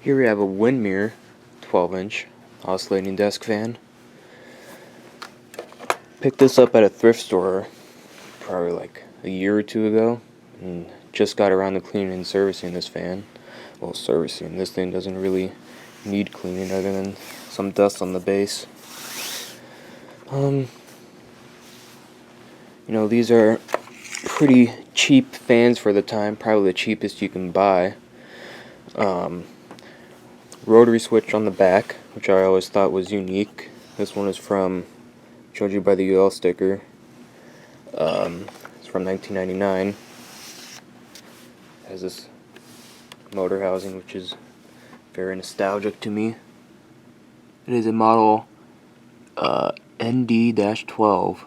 Here we have a Windmere 12-inch oscillating desk fan. Picked this up at a thrift store probably like a year or two ago, and just got around to cleaning and servicing this fan. Well, servicing. This thing doesn't really need cleaning other than some dust on the base. These are pretty cheap fans for the time, probably the cheapest you can buy. Rotary switch on the back, which I always thought was unique. This one is showed you by the UL sticker. It's from 1999. Has this motor housing, which is very nostalgic to me. It is a model ND-12,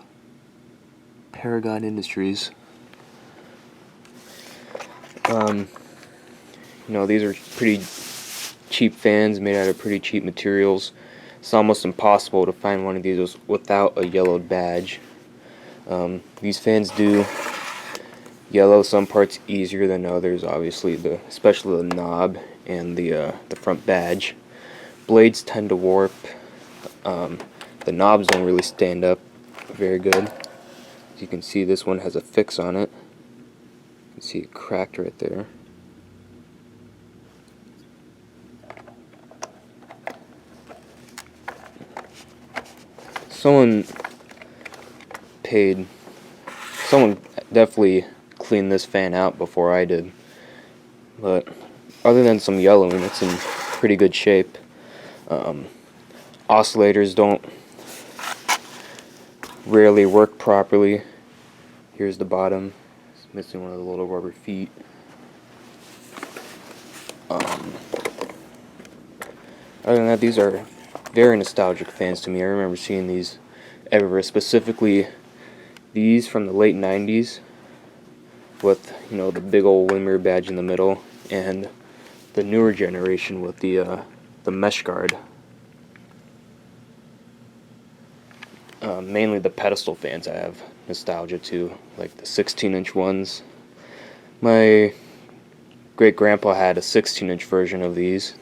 Paragon Industries. These are pretty cheap fans made out of pretty cheap materials. It's almost impossible to find one of these without a yellowed badge. These fans do yellow some parts easier than others, obviously, especially the knob and the front badge. Blades tend to warp. The knobs don't really stand up very good. As you can see, this one has a fix on it. You can see it cracked right there. Someone definitely cleaned this fan out before I did, but other than some yellowing, it's in pretty good shape. Oscillators don't rarely work properly. Here's the bottom. It's missing one of the little rubber feet. Other than that, these are very nostalgic fans to me. I remember seeing these everywhere, specifically these from the late 90s with, the big old Windmere badge in the middle, and the newer generation with the mesh guard. Mainly the pedestal fans I have nostalgia to, like the 16-inch ones. My great-grandpa had a 16-inch version of these.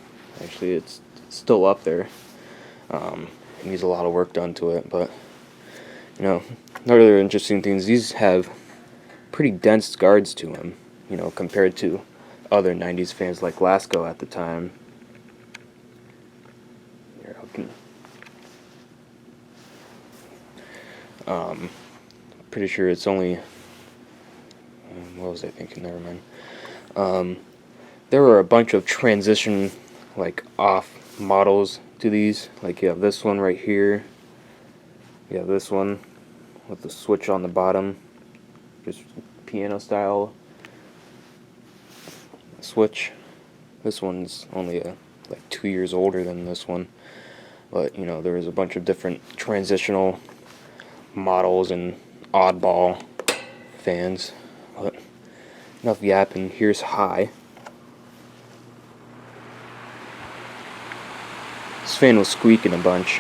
Actually, it's still up there. It needs a lot of work done to it, but other interesting things, these have pretty dense guards to them, compared to other 90s fans like Lasco at the time. Pretty sure it's only, what was I thinking, never mind. There were a bunch of transition, off models to these. Like, you have this one right here, you have this one with the switch on the bottom, just piano style switch. This one's only like 2 years older than this one, but there was a bunch of different transitional models and oddball fans. But enough yapping. Here's high. This fan was squeaking a bunch.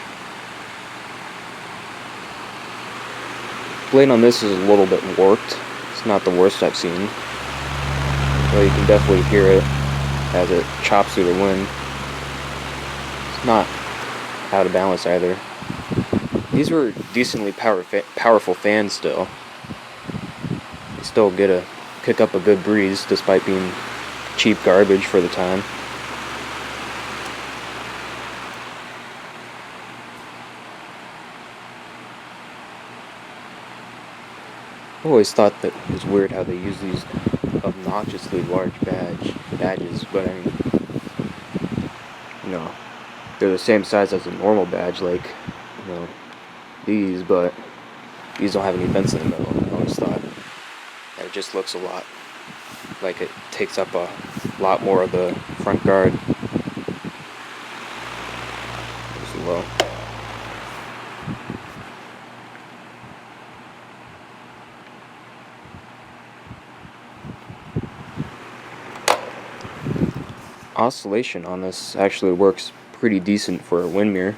Blade on this is a little bit warped. It's not the worst I've seen. Well, you can definitely hear it as it chops through the wind. It's not out of balance either. These were decently powerful fans still. They still kick up a good breeze despite being cheap garbage for the time. I always thought that it was weird how they use these obnoxiously large badges, but I mean, they're the same size as a normal badge, like, these, but these don't have any vents in the middle. I always thought that it just looks a lot like it takes up a lot more of the front guard. It's low. Oscillation on this actually works pretty decent for a Windmere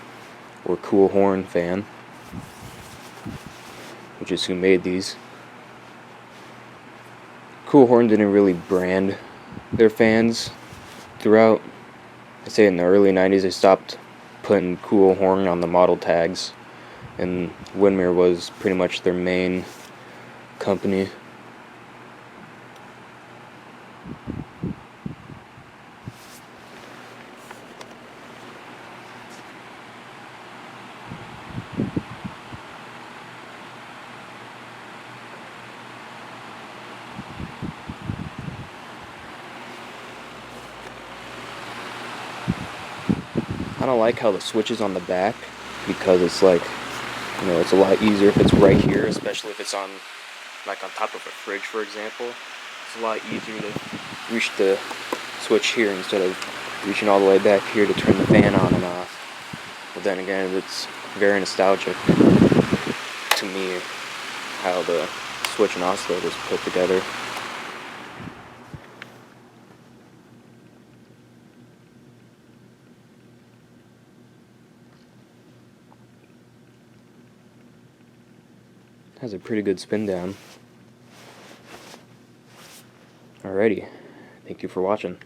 or Cool Horn fan, which is who made these. Cool Horn didn't really brand their fans throughout I say in the early 90s they stopped putting cool horn on the model tags, and Windmere was pretty much their main company. I don't like how the switch is on the back, because it's like, you know, it's a lot easier if it's right here, especially if it's on, like on top of a fridge, for example. It's a lot easier to reach the switch here instead of reaching all the way back here to turn the fan on and off. But then again, it's very nostalgic to me how the switch and oscillator is put together. Has a pretty good spin down. Alrighty, thank you for watching.